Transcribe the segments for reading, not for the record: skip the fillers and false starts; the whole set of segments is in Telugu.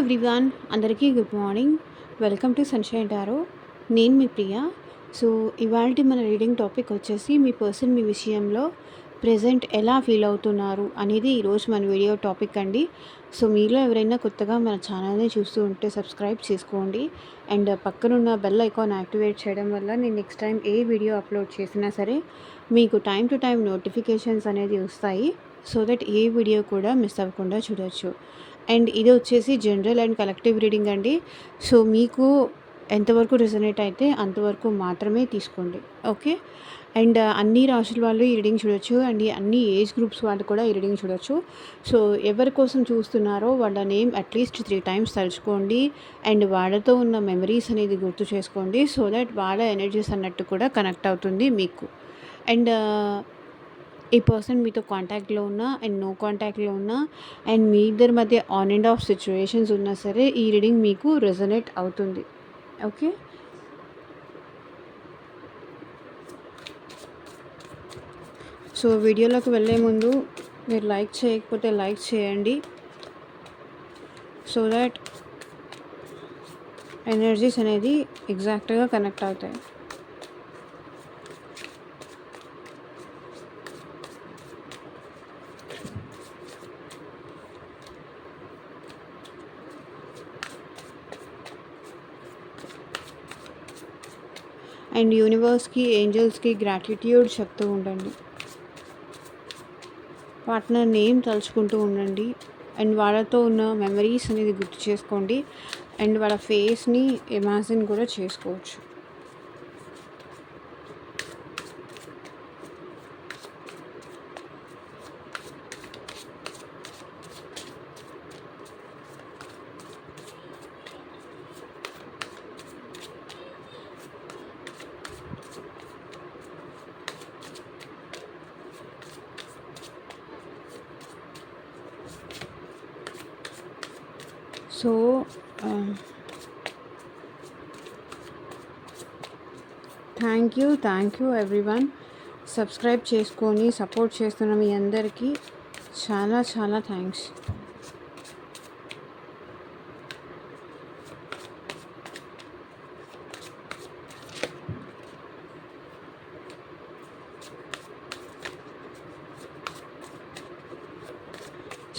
ఎవ్రీవన్, అందరికీ good morning. Welcome to sunshine tarot. నేను మీ ప్రియ. సో, ఇవాల్టి మన రీడింగ్ టాపిక్ వచ్చేసి మీ పర్సన్ మీ విషయంలో ప్రెజెంట్ ఎలా ఫీల్ అవుతున్నారు అనేది ఈరోజు మన వీడియో టాపిక్ అండి. సో, మీలో ఎవరైనా కొత్తగా మన ఛానల్ని చూస్తూ ఉంటే సబ్స్క్రైబ్ చేసుకోండి. అండ్ పక్కనున్న బెల్ ఐకాన్ యాక్టివేట్ చేయడం వల్ల నేను నెక్స్ట్ టైం ఏ వీడియో అప్లోడ్ చేసినా సరే మీకు టైం టు టైం నోటిఫికేషన్స్ అనేది వస్తాయి. సో దట్ ఏ వీడియో కూడా మిస్ అవ్వకుండా చూడొచ్చు. అండ్ ఇది వచ్చేసి జనరల్ అండ్ కలెక్టివ్ రీడింగ్ అండి. సో మీకు ఎంతవరకు రెజొనేట్ అయితే అంతవరకు మాత్రమే తీసుకోండి. ఓకే. అండ్ అన్ని రాశుల వాళ్ళు ఈ రీడింగ్ చూడొచ్చు. అండ్ అన్ని ఏజ్ గ్రూప్స్ వాళ్ళు కూడా ఈ రీడింగ్ చూడొచ్చు. సో ఎవరి కోసం చూస్తున్నారో వాళ్ళ నేమ్ అట్లీస్ట్ 3 టైమ్స్ తలుచుకోండి. అండ్ వాళ్ళతో ఉన్న మెమరీస్ అనేది గుర్తు చేసుకోండి. సో దట్ వాళ్ళ ఎనర్జీస్ అన్నట్టు కూడా కనెక్ట్ అవుతుంది మీకు. అండ్ ఈ పర్సన్ మీతో కాంటాక్ట్లో ఉన్నా అండ్ నో కాంటాక్ట్లో ఉన్నా అండ్ మీ ఇద్దరి మధ్య ఆన్ అండ్ ఆఫ్ సిచ్యువేషన్స్ ఉన్నా సరే ఈ రీడింగ్ మీకు రెజొనేట్ అవుతుంది. ఓకే. సో వీడియోలోకి వెళ్ళే ముందు మీరు లైక్ చేయకపోతే లైక్ చేయండి. సో దట్ ఎనర్జీస్ అనేది ఎగ్జాక్ట్గా కనెక్ట్ అవుతాయి. అండ్ యూనివర్స్కి, ఏంజల్స్కి గ్రాటిట్యూడ్ చెప్తూ ఉండండి. పార్ట్నర్ నేమ్ తలుచుకుంటూ ఉండండి. అండ్ వాళ్ళతో ఉన్న మెమరీస్ అనేది గుర్తు చేసుకోండి. అండ్ వాళ్ళ ఫేస్ని ఇమాజిన్ కూడా చేసుకోవచ్చు. So thank you everyone. Subscribe చేసుకొని సపోర్ట్ చేస్తున్న మీ అందరికీ చాలా చాలా థ్యాంక్స్.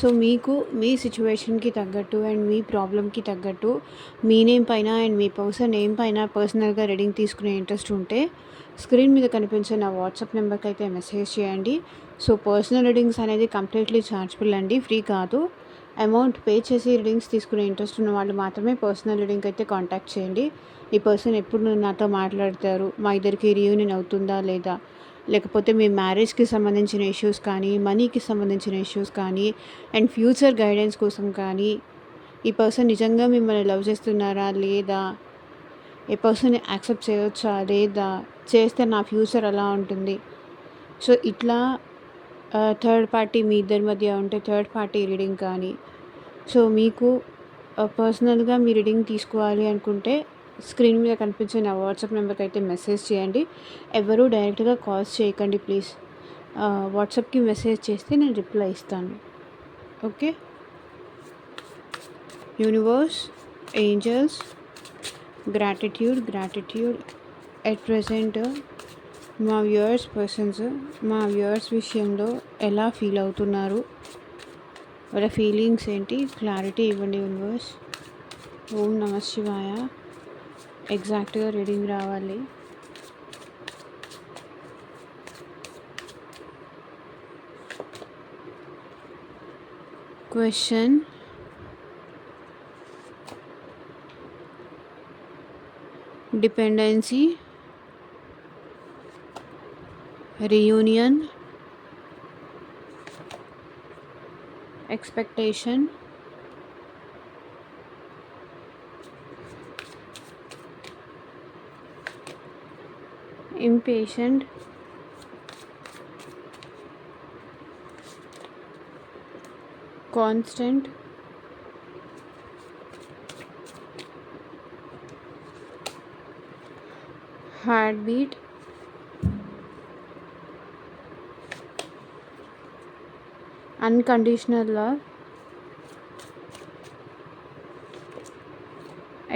సో మీకు మీ సిచ్యువేషన్కి తగ్గట్టు అండ్ మీ ప్రాబ్లమ్కి తగ్గట్టు మీ నేమ్ పైన అండ్ మీ పర్సన్ నేమ్ పైన పర్సనల్గా రీడింగ్ తీసుకునే ఇంట్రెస్ట్ ఉంటే స్క్రీన్ మీద కనిపించే నా వాట్సాప్ నెంబర్కి అయితే మెసేజ్ చేయండి. సో పర్సనల్ రీడింగ్స్ అనేది కంప్లీట్లీ ఛార్జబుల్ అండి, ఫ్రీ కాదు. అమౌంట్ పే చేసి రీడింగ్స్ తీసుకునే ఇంట్రెస్ట్ ఉన్న వాళ్ళు మాత్రమే పర్సనల్ రీడింగ్ అయితే కాంటాక్ట్ చేయండి. ఈ పర్సన్ ఎప్పుడు నాతో మాట్లాడతారు, మా ఇద్దరికి రీయూనియన్ అవుతుందా లేదా, లేకపోతే మీ మ్యారేజ్కి సంబంధించిన ఇష్యూస్ కానీ, మనీకి సంబంధించిన ఇష్యూస్ కానీ, అండ్ ఫ్యూచర్ గైడెన్స్ కోసం కానీ, ఈ పర్సన్ నిజంగా మిమ్మల్ని లవ్ చేస్తున్నారా లేదా, ఈ పర్సన్ని యాక్సెప్ట్ చేయవచ్చా లేదా, చేస్తే నా ఫ్యూచర్ ఎలా ఉంటుంది. సో ఇట్లా థర్డ్ పార్టీ మీ ఇద్దరి మధ్య ఉంటే థర్డ్ పార్టీ రీడింగ్ కానీ, సో మీకు పర్సనల్గా మీ రీడింగ్ తీసుకోవాలి అనుకుంటే స్క్రీన్ మీద కనిపించే నా వాట్సాప్ నెంబర్కి అయితే మెసేజ్ చేయండి. ఎవరు డైరెక్ట్గా కాల్స్ చేయకండి ప్లీజ్. వాట్సాప్కి మెసేజ్ చేస్తే నేను రిప్లై ఇస్తాను. Okay. Universe, angels, gratitude at present మా వ్యూవర్స్ విషయంలో ఎలా ఫీల్ అవుతున్నారు, వాళ్ళ ఫీలింగ్స్ ఏంటి, క్లారిటీ ఇవ్వండి యూనివర్స్. ఓం నమ శివాయ. ఎగ్జాక్ట్గా రీడింగ్ రావాలి. Question: dependency, reunion, expectation, impatient, constant, heartbeat, unconditional love,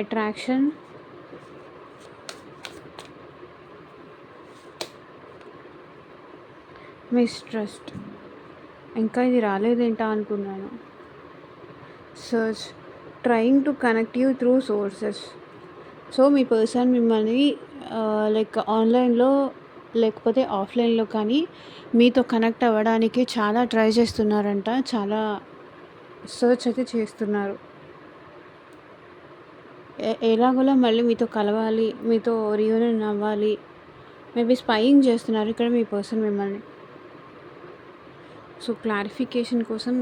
attraction, mistrust. ఇంకా ఇది రాలేదేంటా అనుకున్నాను. Search, trying to connect you through sources. So me person మిమ్మల్ని లైక్ ఆన్లైన్లో లేకపోతే ఆఫ్లైన్లో కానీ మీతో కనెక్ట్ అవ్వడానికి చాలా ట్రై చేస్తున్నారంట. చాలా సర్చ్ అయితే చేస్తున్నారు. ఎలాగోలా మళ్ళీ మీతో కలవాలి, మీతో రీయూనియన్ అవ్వాలి. మేబీ స్పైయింగ్ చేస్తున్నారు ఇక్కడ మీ పర్సన్ మిమ్మల్ని. సో క్లారిఫికేషన్ కోసం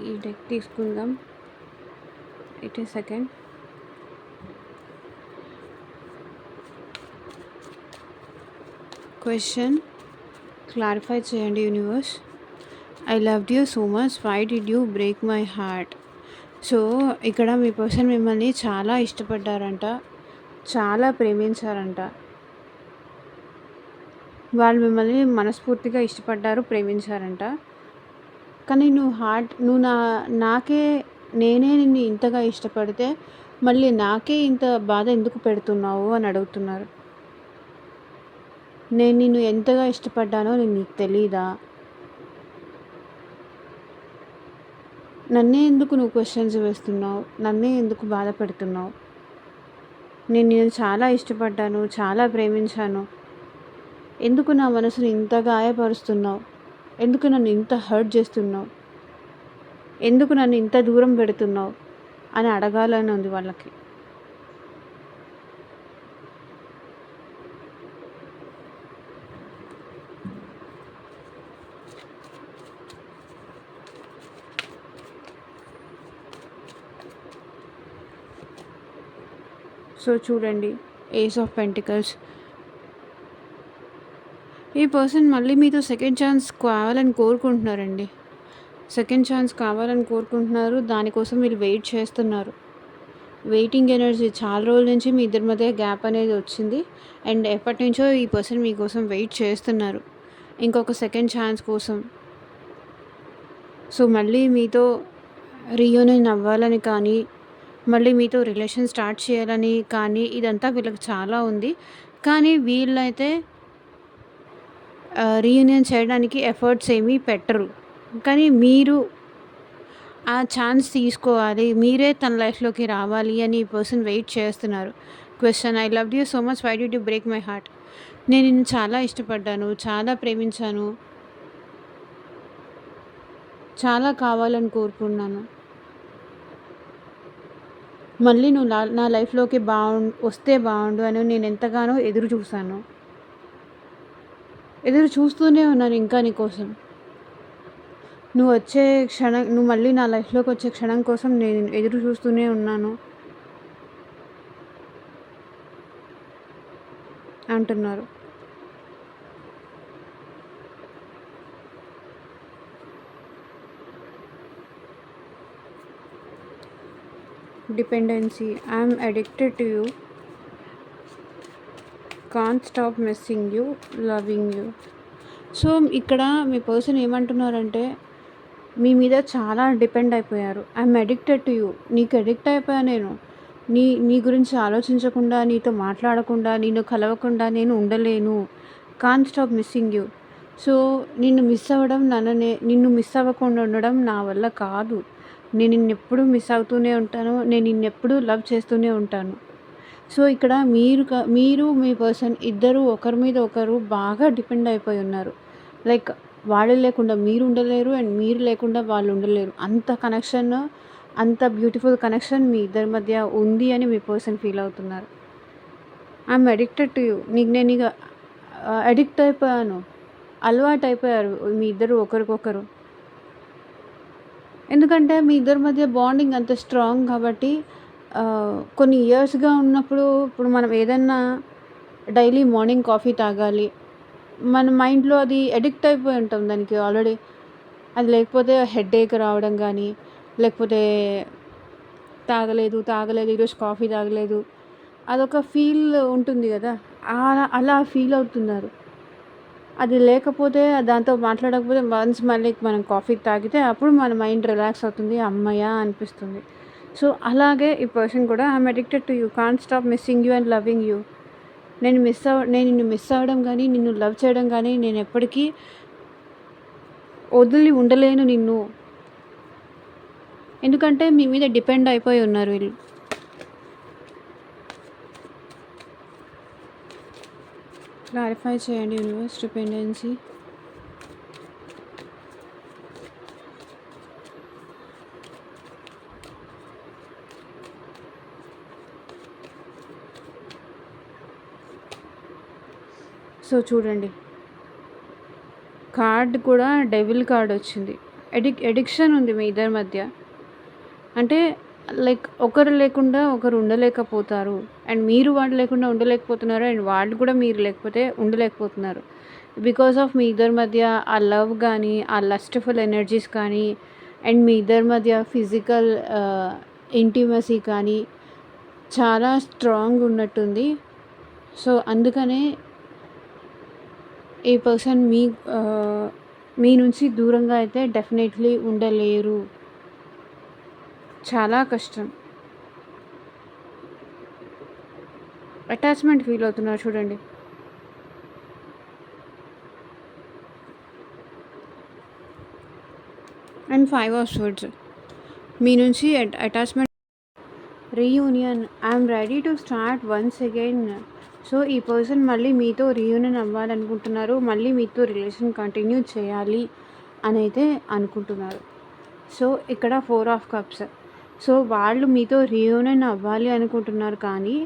ఈ డెక్ తీసుకుందాం. It is second. Question clarify చేయండి universe. I loved you so much, why did you break my heart. So ఇక్కడ మీ పర్సన్ మిమ్మల్ని చాలా ఇష్టపడ్డారంట, చాలా ప్రేమించారంట. వాళ్ళు మిమ్మల్ని మనస్ఫూర్తిగా ఇష్టపడ్డారు, ప్రేమించారంట. కానీ నువ్వు నేనే నిన్ను ఇంతగా ఇష్టపడితే మళ్ళీ నాకే ఇంత బాధ ఎందుకు పెడుతున్నావు అని అడుగుతున్నారు. నేను నిన్ను ఎంతగా ఇష్టపడ్డానో నీకు తెలీదా? నన్నే ఎందుకు నువ్వు క్వశ్చన్స్ వేస్తున్నావు? నన్నే ఎందుకు బాధ పెడుతున్నావు? నేను చాలా ఇష్టపడ్డాను, చాలా ప్రేమించాను. ఎందుకు నా మనసుని ఇంత గాయపరుస్తున్నావు? ఎందుకు నన్ను ఇంత హర్ట్ చేస్తున్నావు? ఎందుకు నన్ను ఇంత దూరం పెడుతున్నావు అని అడగాలని ఉంది వాళ్ళకి. సో చూడండి, ఏస్ ఆఫ్ పెంటికల్స్. ఈ పర్సన్ మళ్ళీ మీతో సెకండ్ ఛాన్స్ కావాలని కోరుకుంటున్నారండి. సెకండ్ ఛాన్స్ కావాలని కోరుకుంటున్నారు. దానికోసం వీళ్ళు వెయిట్ చేస్తున్నారు. వెయిటింగ్ ఎనర్జీ చాలా రోజుల నుంచి మీ ఇద్దరి మధ్య గ్యాప్ అనేది వచ్చింది. అండ్ ఎప్పటి నుంచో ఈ పర్సన్ మీకోసం వెయిట్ చేస్తున్నారు ఇంకొక సెకండ్ ఛాన్స్ కోసం. సో మళ్ళీ మీతో రీయూనియన్ అవ్వాలని కానీ, మళ్ళీ మీతో రిలేషన్ స్టార్ట్ చేయాలని కానీ ఇదంతా వీళ్ళకి చాలా ఉంది. కానీ వీళ్ళైతే రీయూనియన్ చేయడానికి ఎఫర్ట్స్ ఏమీ పెట్టరు. కానీ మీరు ఆ ఛాన్స్ తీసుకోవాలి, మీరే తన లైఫ్లోకి రావాలి అని ఈ పర్సన్ వెయిట్ చేస్తున్నారు. Question, I loved you so much, why did you break my heart. నేను నిన్ను చాలా ఇష్టపడ్డాను, చాలా ప్రేమించాను, చాలా కావాలని కోరుకున్నాను. మళ్ళీ నువ్వు నా లైఫ్లోకి వస్తే బాగుండు అని నేను ఎంతగానో ఎదురు చూస్తూనే ఉన్నాను ఇంకా నీకోసం. నువ్వు మళ్ళీ నా లైఫ్లోకి వచ్చే క్షణం కోసం నేను ఎదురు చూస్తూనే ఉన్నాను అంటున్నారు. Dependency, I'm addicted to you, can't stop missing you, loving you. So ఇక్కడ మీ పర్సన్ ఏమంటున్నారంటే మీ మీద చాలా డిపెండ్ అయిపోయారు. ఐఎమ్ అడిక్టెడ్ టు యూ, నీకు అడిక్ట్ అయిపోయా నేను. నీ గురించి ఆలోచించకుండా, నీతో మాట్లాడకుండా, నిన్ను కలవకుండా నేను ఉండలేను. Can't stop missing you. So నిన్ను మిస్ అవ్వకుండా ఉండడం నా వల్ల కాదు. నేను నిన్నెప్పుడు మిస్ అవుతూనే ఉంటాను, నేను నిన్నెప్పుడు లవ్ చేస్తూనే ఉంటాను. సో ఇక్కడ మీరు మీ పర్సన్ ఇద్దరు ఒకరి మీద ఒకరు బాగా డిపెండ్ అయిపోయి ఉన్నారు. లైక్ వాళ్ళు లేకుండా మీరు ఉండలేరు అండ్ మీరు లేకుండా వాళ్ళు ఉండలేరు. అంత కనెక్షన్, అంత బ్యూటిఫుల్ కనెక్షన్ మీ ఇద్దరి మధ్య ఉంది అని మీ పర్సన్ ఫీల్ అవుతున్నారు. ఐఎమ్ అడిక్టెడ్ టు యూ, నేను ఇక అడిక్ట్ అయిపోయాను, అలవాటు అయిపోయారు మీ ఇద్దరు ఒకరికొకరు. ఎందుకంటే మీ ఇద్దరి మధ్య బాండింగ్ అంత స్ట్రాంగ్ కాబట్టి కొన్ని ఇయర్స్గా ఉన్నప్పుడు ఇప్పుడు మనం ఏదన్నా డైలీ మార్నింగ్ కాఫీ తాగాలి, మన మైండ్లో అది అడిక్ట్ అయిపోయి ఉంటాం దానికి ఆల్రెడీ. అది లేకపోతే హెడేక్ రావడం కానీ, లేకపోతే తాగలేదు ఈరోజు కాఫీ తాగలేదు, అదొక ఫీల్ ఉంటుంది కదా, అలా ఫీల్ అవుతున్నారు. అది లేకపోతే దాంతో మాట్లాడకపోతే మళ్ళీ మనం కాఫీ తాగితే అప్పుడు మన మైండ్ రిలాక్స్ అవుతుంది, అమ్మయ్య అనిపిస్తుంది. సో అలాగే ఈ పర్సన్ కూడా I'm addicted to you, can't stop missing you and loving you. నేను నిన్ను మిస్ అవ్వడం కానీ నిన్ను లవ్ చేయడం కానీ నేను ఎప్పటికీ వదిలి ఉండలేను నిన్ను. ఎందుకంటే మీ మీద డిపెండ్ అయిపోయి ఉన్నారు వీళ్ళు. క్లారిఫై చేయండి యూనివర్స్ డిపెండెన్సీ. సో చూడండి, కార్డ్ కూడా డెవిల్ కార్డ్ వచ్చింది. ఎడిక్షన్ ఉంది మీ ఇద్దరి మధ్య. అంటే లైక్ ఒకరు లేకుండా ఒకరు ఉండలేకపోతారు, అండ్ మీరు వాళ్ళు లేకుండా ఉండలేకపోతున్నారు, అండ్ వాళ్ళు కూడా మీరు లేకపోతే ఉండలేకపోతున్నారు. బికాస్ ఆఫ్ మీ ఇద్దరి మధ్య ఆ లవ్ కానీ ఆ లస్ట్ఫుల్ ఎనర్జీస్ కానీ అండ్ మీ ఇద్దరి మధ్య ఫిజికల్ ఇంటిమసీ కానీ చాలా స్ట్రాంగ్ ఉన్నట్టుంది. సో అందుకనే ఈ పర్సన్ మీ నుంచి దూరంగా అయితే డెఫినెట్లీ ఉండలేరు. చాలా కష్టం. అటాచ్మెంట్ ఫీల్ అవుతున్నారు చూడండి. అండ్ 5 ఆఫ్ స్వర్డ్స్ మీ నుంచి attachment. Reunion, I'm ready to start once again. So ఈ పర్సన్ మళ్ళీ మీతో రీయూనియన్ అవ్వాలనుకుంటున్నారు, మళ్ళీ మీతో రిలేషన్ కంటిన్యూ చేయాలి అని అయితే అనుకుంటున్నారు. సో ఇక్కడ 4 ఆఫ్ కప్స్. సో వాళ్ళు మీతో రీయూనియన్ అవ్వాలి అనుకుంటున్నారు, కానీ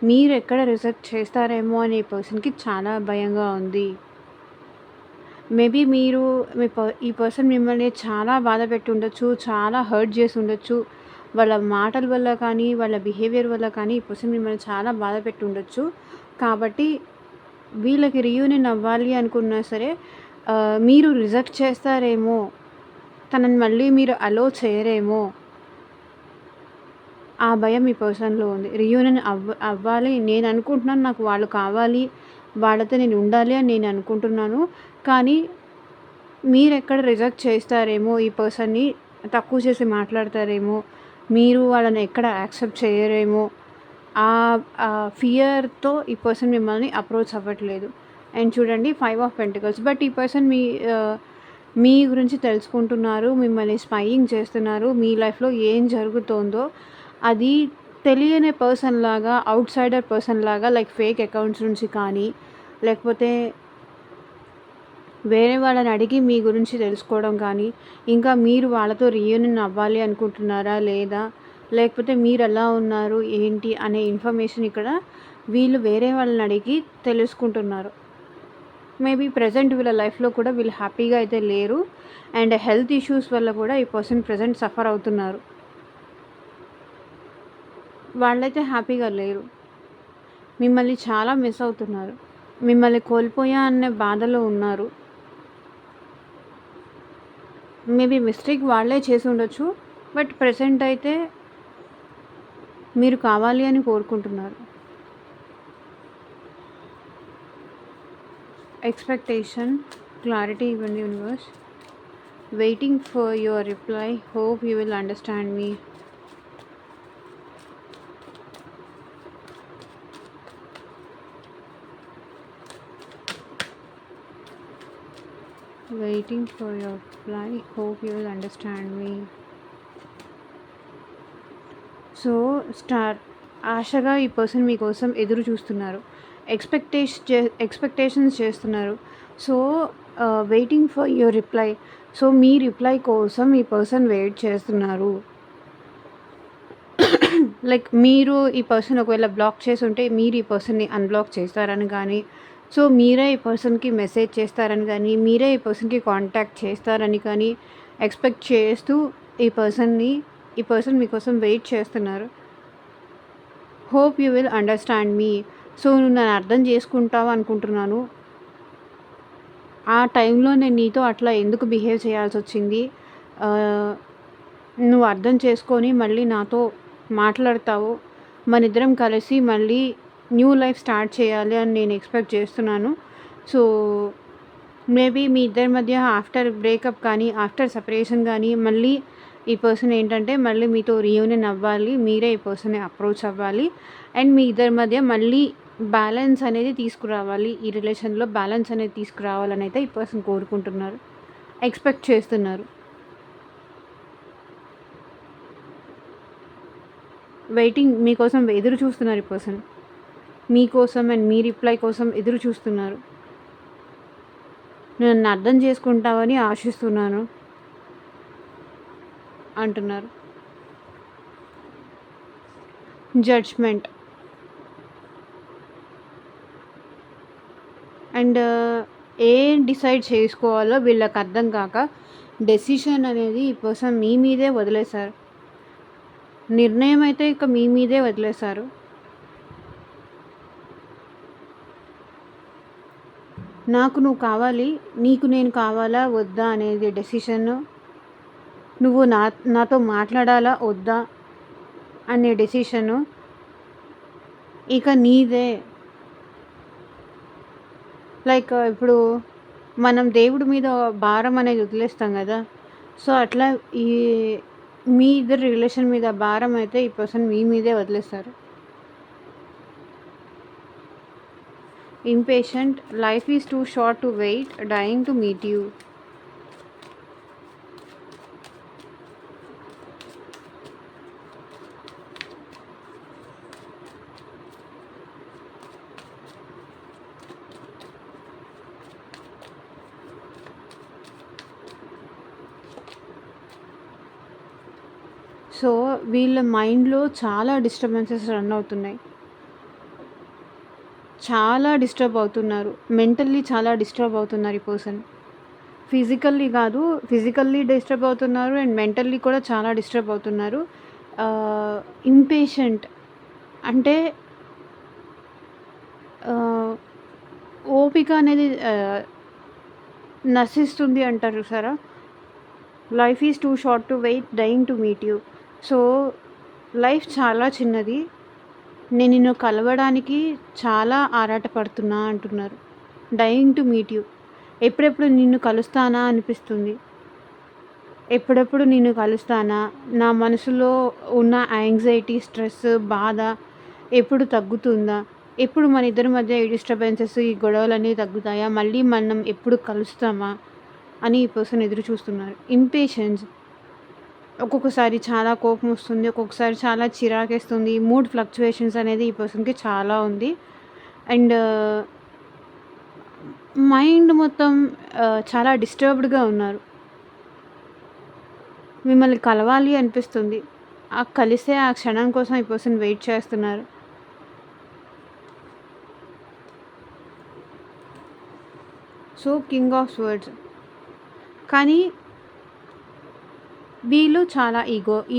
మీరు ఎక్కడ రిజెక్ట్ చేస్తారేమో అనే పర్సన్కి చాలా భయంగా ఉంది. మేబీ మీరు ఈ పర్సన్ మిమ్మల్ని చాలా బాధ పెట్టి ఉండొచ్చు, చాలా హర్ట్ చేసి ఉండొచ్చు. వాళ్ళ మాటల వల్ల కానీ వాళ్ళ బిహేవియర్ వల్ల కానీ ఈ పర్సన్ మిమ్మల్ని చాలా బాధ పెట్టి ఉండొచ్చు. కాబట్టి వీళ్ళకి రీయూనియన్ అవ్వాలి అనుకున్నా సరే మీరు రిజెక్ట్ చేస్తారేమో, తనని మళ్ళీ మీరు అలో చేయరేమో, ఆ భయం ఈ పర్సన్లో ఉంది. రీయూనియన్ అవ్వాలి నేను అనుకుంటున్నాను, నాకు వాళ్ళు కావాలి, వాళ్ళతో నేను ఉండాలి అని నేను అనుకుంటున్నాను. కానీ మీరెక్కడ రిజెక్ట్ చేస్తారేమో, ఈ పర్సన్ని తక్కువ చేసి మాట్లాడతారేమో, మీరు వాళ్ళని ఎక్కడ యాక్సెప్ట్ చేయరేమో, ఆ ఫియర్తో ఈ పర్సన్ మిమ్మల్ని అప్రోచ్ అవ్వట్లేదు. అండ్ చూడండి 5 ఆఫ్ పెంటికల్స్. బట్ ఈ పర్సన్ మీ గురించి తెలుసుకుంటున్నారు, మిమ్మల్ని స్పైయింగ్ చేస్తున్నారు, మీ లైఫ్లో ఏం జరుగుతోందో అది తెలియని పర్సన్ లాగా, అవుట్ సైడర్ పర్సన్ లాగా, లైక్ ఫేక్ అకౌంట్స్ నుంచి కానీ లేకపోతే వేరే వాళ్ళని అడిగి మీ గురించి తెలుసుకోవడం కానీ, ఇంకా మీరు వాళ్ళతో రీయూనియన్ అవ్వాలి అనుకుంటున్నారా లేదా, లేకపోతే మీరు ఎలా ఉన్నారు ఏంటి అనే ఇన్ఫర్మేషన్ ఇక్కడ వీళ్ళు వేరే వాళ్ళని అడిగి తెలుసుకుంటున్నారు. మేబీ ప్రజెంట్ వీళ్ళ లైఫ్లో కూడా వీళ్ళు హ్యాపీగా అయితే లేరు, అండ్ హెల్త్ ఇష్యూస్ వల్ల కూడా ఈ పర్సన్ ప్రజెంట్ సఫర్ అవుతున్నారు. వాళ్ళైతే హ్యాపీగా లేరు, మిమ్మల్ని చాలా మిస్ అవుతున్నారు, మిమ్మల్ని కోల్పోయా అనే బాధలో ఉన్నారు. మేబీ మిస్టేక్ వాళ్ళే చేసి ఉండొచ్చు, బట్ ప్రెసెంట్ అయితే మీరు కావాలి అని కోరుకుంటున్నారు. ఎక్స్పెక్టేషన్, క్లారిటీ ఇవ్వండి universe. Waiting for your reply, hope you will understand me. Waiting for your reply, hope you will understand me. So ఆశగా ఈ పర్సన్ మీకోసం ఎదురు చూస్తున్నారు, ఎక్స్పెక్టేషన్స్ చేస్తున్నారు. So waiting for your reply. So me reply కోసం ఈ పర్సన్ వెయిట్ చేస్తున్నారు. లైక్ మీరు ఈ పర్సన్ ఒకవేళ బ్లాక్ చేసి ఉంటే మీరు ఈ పర్సన్ని అన్బ్లాక్ చేస్తారని కానీ, సో మీరే ఈ పర్సన్కి మెసేజ్ చేస్తారని కానీ, మీరే ఈ పర్సన్కి కాంటాక్ట్ చేస్తారని కానీ ఎక్స్పెక్ట్ చేస్తూ ఈ పర్సన్ మీకోసం వెయిట్ చేస్తున్నారు. Hope you will understand me. So నువ్వు నన్ను అర్థం చేసుకుంటావు అనుకుంటున్నాను. ఆ టైంలో నేను నీతో అట్లా ఎందుకు బిహేవ్ చేయాల్సి వచ్చింది, నువ్వు అర్థం చేసుకొని మళ్ళీ నాతో మాట్లాడతావు, మన ఇద్దరం కలిసి మళ్ళీ న్యూ లైఫ్ స్టార్ట్ చేయాలి అని నేను ఎక్స్పెక్ట్ చేస్తున్నాను. సో మేబీ మీ ఇద్దరి మధ్య ఆఫ్టర్ బ్రేకప్ కానీ ఆఫ్టర్ సపరేషన్ కానీ మళ్ళీ ఈ పర్సన్ ఏంటంటే మళ్ళీ మీతో రీయూనియన్ అవ్వాలి. మీరే ఈ పర్సన్‌ని అప్రోచ్ అవ్వాలి. అండ్ మీ ఇద్దరి మధ్య మళ్ళీ బ్యాలెన్స్ అనేది తీసుకురావాలి. ఈ రిలేషన్‌లో బ్యాలెన్స్ అనేది తీసుకురావాలనైతే ఈ పర్సన్ కోరుకుంటున్నారు. ఎక్స్‌పెక్ట్ చేస్తున్నారు. వెయిటింగ్ మీకోసం ఎదురు చూస్తున్నారు ఈ పర్సన్. మీకోసం అండ్ మీ రిప్లై కోసం ఎదురు చూస్తున్నారు. నన్ను అర్థం చేసుకుంటావని ఆశిస్తున్నాను అంటున్నారు. జడ్జ్‌మెంట్ అండ్ ఏం డిసైడ్ చేసుకోవాలో వీళ్ళకి అర్థం కాక డెసిషన్ అనేది ఈ పర్సన్ మీ మీదే వదిలేశారు. నిర్ణయం అయితే ఇక మీ మీదే వదిలేశారు. నాకు నువ్వు కావాలి, నీకు నేను కావాలా వద్దా అనేది డెసిషన్, నువ్వు నాతో మాట్లాడాలా వద్దా అనే డెసిషను ఇక నీదే. లైక్ ఇప్పుడు మనం దేవుడి మీద భారం అనేది వదిలేస్తాం కదా, సో అట్లా ఈ మీ ఇద్దరు రిలేషన్ మీద భారం అయితే ఈ పర్సన్ మీ మీదే వదిలేస్తారు. Impatient, life is too short to wait, dying to meet you. So వీళ్ళ మైండ్లో చాలా డిస్టర్బెన్సెస్ రన్ అవుతున్నాయి. చాలా డిస్టర్బ్ అవుతున్నారు. మెంటల్లీ చాలా డిస్టర్బ్ అవుతున్నారు ఈ పర్సన్. ఫిజికల్లీ కాదు, ఫిజికల్లీ డిస్టర్బ్ అవుతున్నారు అండ్ మెంటల్లీ కూడా చాలా డిస్టర్బ్ అవుతున్నారు. ఇంపేషెంట్ అంటే ఓపిక అనేది నశిస్తుంది అంటారు చూసారా. Life is too short to wait, dying to meet you. So life చాలా చిన్నది, నేను నిన్ను కలవడానికి చాలా ఆరాటపడుతున్నా అంటున్నారు. డైయింగ్ టు మీట్ యూ, ఎప్పుడెప్పుడు నిన్ను కలుస్తానా అనిపిస్తుంది. ఎప్పుడెప్పుడు నిన్ను కలుస్తానా, నా మనసులో ఉన్న యాంగ్జైటీ, స్ట్రెస్, బాధ ఎప్పుడు తగ్గుతుందా, ఎప్పుడు మన ఇద్దరి మధ్య ఈ డిస్టర్బెన్సెస్, ఈ గొడవలన్నీ తగ్గుతాయా, మళ్ళీ మనం ఎప్పుడు కలుస్తామా అని ఈ పర్సన్ ఎదురు చూస్తున్నారు. ఇంపేషెన్స్, ఒక్కొక్కసారి చాలా కోపం వస్తుంది, ఒక్కొక్కసారి చాలా చిరాకేస్తుంది. మూడ్ ఫ్లక్చువేషన్స్ అనేది ఈ పర్సన్కి చాలా ఉంది. అండ్ మైండ్ మొత్తం చాలా డిస్టర్బ్డ్గా ఉన్నారు. మిమ్మల్ని కలవాలి అనిపిస్తుంది, కలిసే ఆ క్షణం కోసం ఈ పర్సన్ వెయిట్ చేస్తున్నారు. సో కింగ్ ఆఫ్ స్వర్డ్స్, కానీ వీళ్ళు చాలా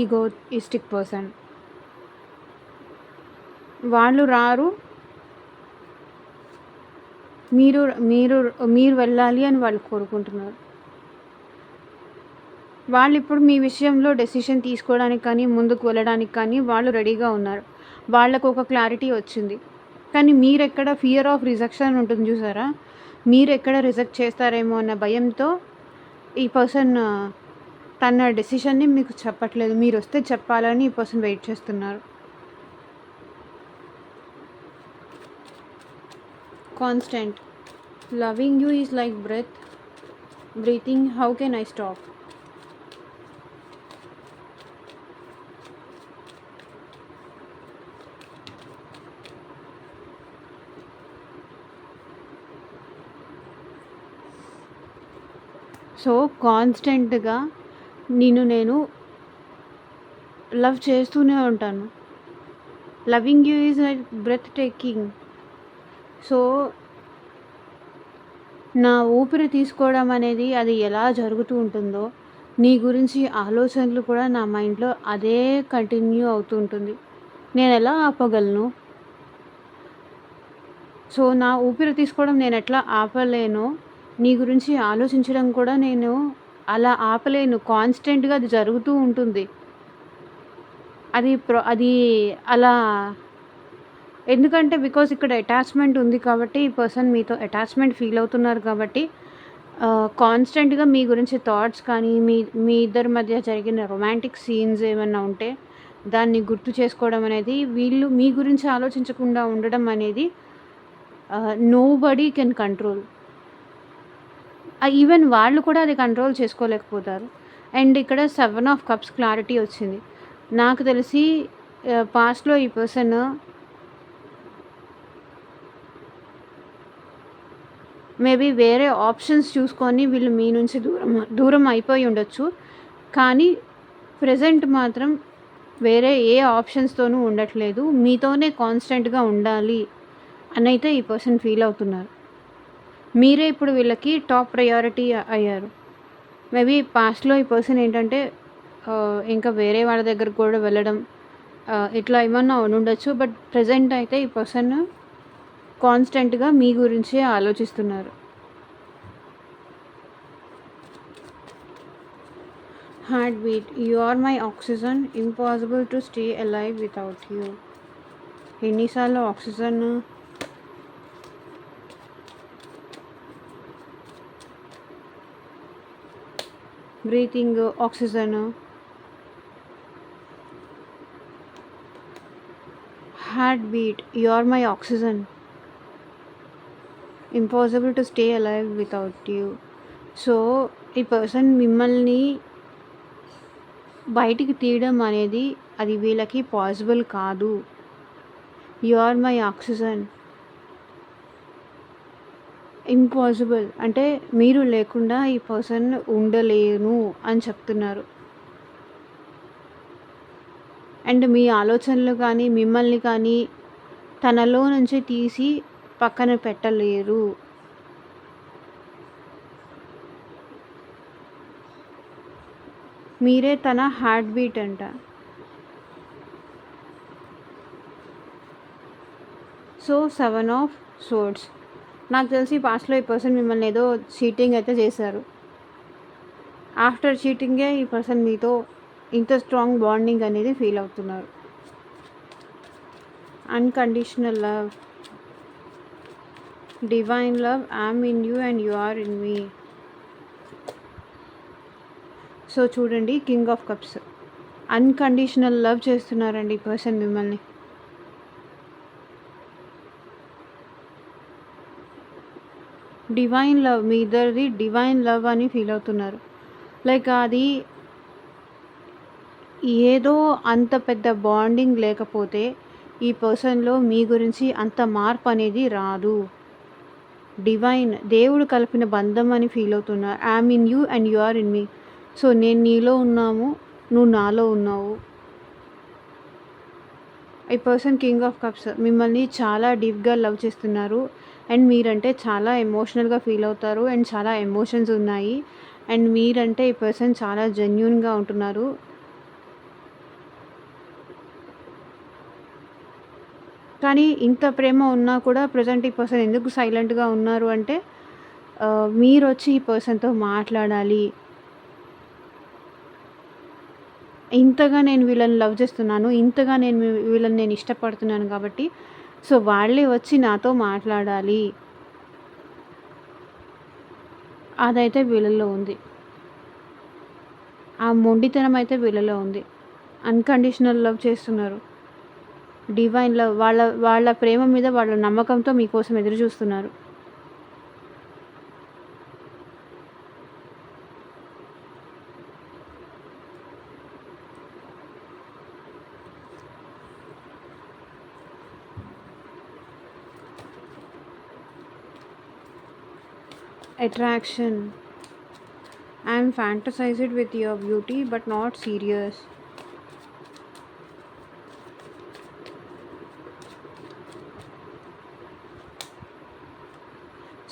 ఈగోయిస్టిక్ పర్సన్. వాళ్ళు రారు, మీరు మీరు మీరు వెళ్ళాలి అని వాళ్ళు కోరుకుంటున్నారు. వాళ్ళు ఇప్పుడు మీ విషయంలో డెసిషన్ తీసుకోవడానికి కానీ, ముందుకు వెళ్ళడానికి కానీ వాళ్ళు రెడీగా ఉన్నారు. వాళ్ళకు ఒక క్లారిటీ వచ్చింది. కానీ మీరెక్కడ ఫియర్ ఆఫ్ రిజెక్షన్ ఉంటుంది చూసారా, మీరు ఎక్కడ రిజెక్ట్ చేస్తారేమో అన్న భయంతో ఈ పర్సన్ తన డెసిషన్ని మీకు చెప్పట్లేదు. మీరు వస్తే చెప్పాలని ఈ పర్సన్ వెయిట్ చేస్తున్నారు. Constant, loving you is like breathing, how can I stop. So కాన్స్టెంట్గా నేను లవ్ చేస్తూనే ఉంటాను. Loving you is like breath taking. So నా ఊపిరి తీసుకోవడం అనేది అది ఎలా జరుగుతూ ఉంటుందో, నీ గురించి ఆలోచనలు కూడా నా మైండ్లో అదే కంటిన్యూ అవుతూ ఉంటుంది. నేను ఎలా ఆపగలను? సో నా ఊపిరి తీసుకోవడం నేను ఎట్లా ఆపలేనో, నీ గురించి ఆలోచించడం కూడా నేను అలా ఆపలేను. కాన్స్టెంట్గా అది జరుగుతూ ఉంటుంది. అది అలా ఎందుకంటే బికాజ్ ఇక్కడ అటాచ్మెంట్ ఉంది కాబట్టి, ఈ పర్సన్ మీతో అటాచ్మెంట్ ఫీల్ అవుతున్నారు కాబట్టి కాన్స్టెంట్‌గా మీ గురించి థాట్స్ కానీ, మీ మీ ఇద్దరి మధ్య జరిగిన రొమాంటిక్ సీన్స్ ఏమన్నా ఉంటే, దాన్ని గుర్తు చేసుకోవడం అనేది, వీళ్ళు మీ గురించి ఆలోచించకుండా ఉండడం అనేది నోబడీ కెన్ కంట్రోల్. ఈవెన్ వాళ్ళు కూడా అది కంట్రోల్ చేసుకోలేకపోతారు. అండ్ ఇక్కడ 7 ఆఫ్ కప్స్ క్లారిటీ వచ్చింది. నాకు తెలిసి పాస్ట్‌లో ఈ పర్సన్ మేబీ వేరే ఆప్షన్స్ చూసుకొని వీళ్ళు మీ నుంచి దూరం అయిపోయి ఉండొచ్చు. కానీ ప్రెజెంట్ మాత్రం వేరే ఏ ఆప్షన్స్‌తోనూ ఉండట్లేదు. మీతోనే కాన్స్టెంట్‌గా ఉండాలి అనైతే ఈ పర్సన్ ఫీల్ అవుతున్నారు. మీరే ఇప్పుడు వీళ్ళకి టాప్ ప్రయారిటీ అయ్యారు. మేబీ పాస్ట్‌లో ఈ పర్సన్ ఏంటంటే ఇంకా వేరే వాళ్ళ దగ్గరికి కూడా వెళ్ళడం ఇట్లా ఏమన్నా ఉండుండొచ్చు. బట్ ప్రెజెంట్ అయితే ఈ పర్సన్ కాన్స్టెంట్‌గా మీ గురించే ఆలోచిస్తున్నారు. Heart beat. You are my oxygen. Impossible to stay alive without you. ఎన్నిసార్లు oxygen, breathing, oxygen, heart beat. You are my oxygen. Impossible to stay alive without you. So ఈ పర్సన్ మిమ్మల్ని బయటికి తీయడం అనేది అది వీళ్ళకి పాసిబుల్ కాదు. You are my oxygen. Impossible అంటే మీరు లేకుండా ఈ పర్సన్ ఉండలేను అని చెప్తున్నారు. అండ్ మీ ఆలోచనలు కానీ, మిమ్మల్ని కానీ తనలో నుంచి తీసి పక్కన పెట్టలేరు. మీరే తన హార్ట్ బీట్ అంట. So 7 of swords. నాకు తెలిసి పాస్ట్‌లో ఈ పర్సన్ మిమ్మల్ని ఏదో చీటింగ్ అయితే చేశారు. ఆఫ్టర్ చీటింగే ఈ పర్సన్ మీతో ఇంత స్ట్రాంగ్ బాండింగ్ అనేది ఫీల్ అవుతున్నారు. Unconditional love, divine love. I'm in you and you are in me. So చూడండి, king of cups. Unconditional love చేస్తున్నారండి ఈ పర్సన్ మిమ్మల్ని. డివైన్ లవ్, మీ ఇద్దరిది డివైన్ లవ్ అని ఫీల్ అవుతున్నారు. లైక్ అది ఏదో అంత పెద్ద బాండింగ్ లేకపోతే ఈ పర్సన్లో మీ గురించి అంత మార్పు అనేది రాదు. డివైన్, దేవుడు కలిపిన బంధం అని ఫీల్ అవుతున్నారు. I'm in you and you are in me. So నేను నీలో ఉన్నాము, నువ్వు నాలో ఉన్నావు. ఈ పర్సన్ కింగ్ ఆఫ్ కప్స్ మిమ్మల్ని చాలా డీప్గా లవ్ చేస్తున్నారు. అండ్ మీరంటే చాలా ఎమోషనల్గా ఫీల్ అవుతారు. అండ్ చాలా ఎమోషన్స్ ఉన్నాయి. అండ్ మీరంటే ఈ పర్సన్ చాలా జెన్యూన్గా ఉంటున్నారు. కానీ ఇంత ప్రేమ ఉన్నా కూడా ప్రజెంట్ ఈ పర్సన్ ఎందుకు సైలెంట్గా ఉన్నారు అంటే మీరు వచ్చి ఈ పర్సన్తో మాట్లాడాలి. ఇంతగా నేను వీళ్ళని లవ్ చేస్తున్నాను, ఇంతగా వీళ్ళని నేను ఇష్టపడుతున్నాను కాబట్టి సో వాళ్ళే వచ్చి నాతో మాట్లాడాలి. అదైతే వీళ్ళల్లో ఉంది. ఆ మొండితనం అయితే వీళ్ళలో ఉంది. అన్కండిషనల్ లవ్ చేస్తున్నారు. డివైన్ లవ్, వాళ్ళ ప్రేమ మీద వాళ్ళ నమ్మకంతో మీకోసం ఎదురు చూస్తున్నారు. Attraction. I'm fantasized with your beauty but not serious.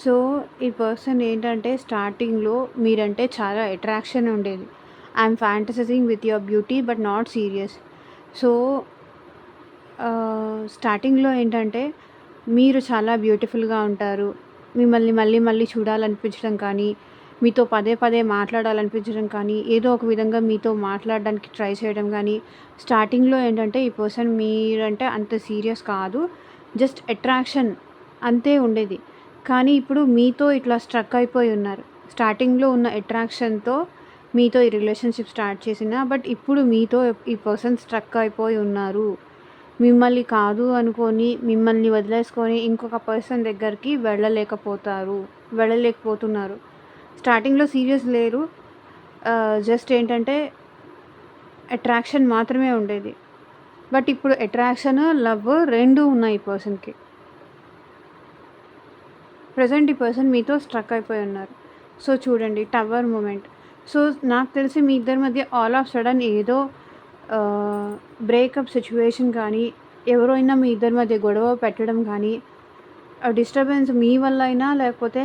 So ఈ పర్సన్ ఏంటంటే స్టార్టింగ్లో మీరంటే చాలా అట్రాక్షన్ ఉండేది. I'm fantasising with your beauty but not serious. So స్టార్టింగ్లో ఏంటంటే మీరు చాలా బ్యూటిఫుల్గా ఉంటారు. మిమ్మల్ని మళ్ళీ మళ్ళీ చూడాలనిపించడం కానీ, మీతో పదే పదే మాట్లాడాలనిపించడం కానీ, ఏదో ఒక విధంగా మీతో మాట్లాడడానికి ట్రై చేయడం కానీ, స్టార్టింగ్లో ఏంటంటే ఈ పర్సన్ మీరంటే అంత సీరియస్ కాదు, జస్ట్ అట్రాక్షన్ అంతే ఉండేది. కానీ ఇప్పుడు మీతో ఇట్లా స్ట్రక్ అయిపోయి ఉన్నారు. స్టార్టింగ్‌లో ఉన్న అట్రాక్షన్‌తో మీతో ఈ రిలేషన్‌షిప్ స్టార్ట్ చేసిన. బట్ ఇప్పుడు మీతో ఈ పర్సన్ స్ట్రక్ అయిపోయి ఉన్నారు. మిమ్మల్ని కాదు అనుకోని, మిమ్మల్ని వదిలేసుకొని ఇంకొక పర్సన్ దగ్గరికి వెళ్ళలేకపోతున్నారు. స్టార్టింగ్‌లో సీరియస్ లేరు. జస్ట్ ఏంటంటే అట్రాక్షన్ మాత్రమే ఉండేది. బట్ ఇప్పుడు అట్రాక్షన్, లవ్ 2 ఉన్నాయి ఈ పర్సన్‌కి. ప్రెజెంట్ ఈ పర్సన్ మీతో స్ట్రక్ అయిపోయి ఉన్నారు. సో చూడండి, టవర్ మూమెంట్. సో నాకు తెలిసి మీ ఇద్దరి మధ్య ఆల్ ఆఫ్ సడన్ ఏదో బ్రేకప్ సిచ్యువేషన్ కానీ, ఎవరైనా మీ ఇద్దరి మధ్య గొడవ పెట్టడం కానీ, డిస్టర్బెన్స్ మీ వల్ల అయినా లేకపోతే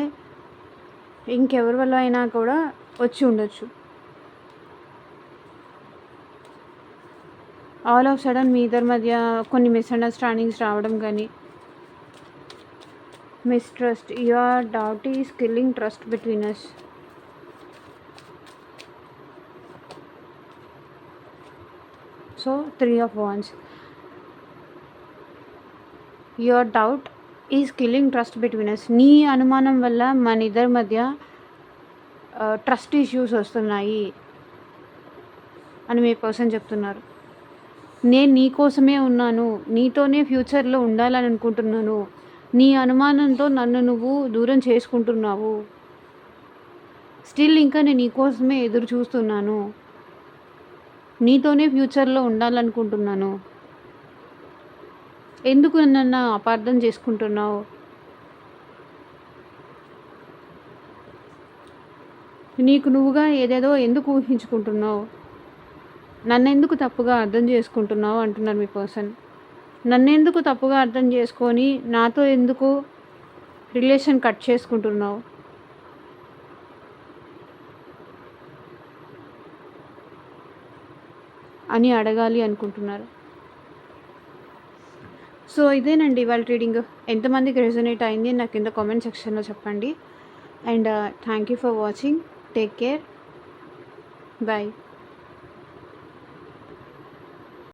ఇంకెవరి వల్ల అయినా కూడా వచ్చి ఉండొచ్చు. ఆల్ ఆఫ్ సడన్ మీ ఇద్దరి మధ్య కొన్ని మిస్అండర్స్టాండింగ్స్ రావడం కానీ, mistrust, your doubt is killing trust between us. So 3 of Wands. Your doubt is killing trust between us. నీ అనుమానం వల్ల మన ఇద్దరి మధ్య ట్రస్ట్ ఇష్యూస్ వస్తున్నాయి అని మీ పర్సన్ చెప్తున్నారు. నేను నీ కోసమే ఉన్నాను, నీతోనే ఫ్యూచర్లో ఉండాలని అనుకుంటున్నాను. నీ అనుమానంతో నన్ను నువ్వు దూరం చేసుకుంటున్నావు. స్టిల్ ఇంకా నేను నీ కోసమే ఎదురు చూస్తున్నాను. నీతోనే ఫ్యూచర్లో ఉండాలనుకుంటున్నాను. ఎందుకు నన్ను అపార్థం చేసుకుంటున్నావు? నీకు నువ్వుగా ఏదేదో ఎందుకు ఊహించుకుంటున్నావు? నన్నెందుకు తప్పుగా అర్థం చేసుకుంటున్నావు అంటున్నారు మీ పర్సన్. నన్నెందుకు తప్పుగా అర్థం చేసుకొని నాతో ఎందుకు రిలేషన్ కట్ చేసుకుంటున్నావు అని అడగాలి అనుకుంటున్నారు. సో ఇదేనండి ఇవాళ రీడింగ్. ఎంతమందికి రెజొనేట్ అయింది నాకు కింద కామెంట్ సెక్షన్లో చెప్పండి. And thank you for watching. Take care. Bye.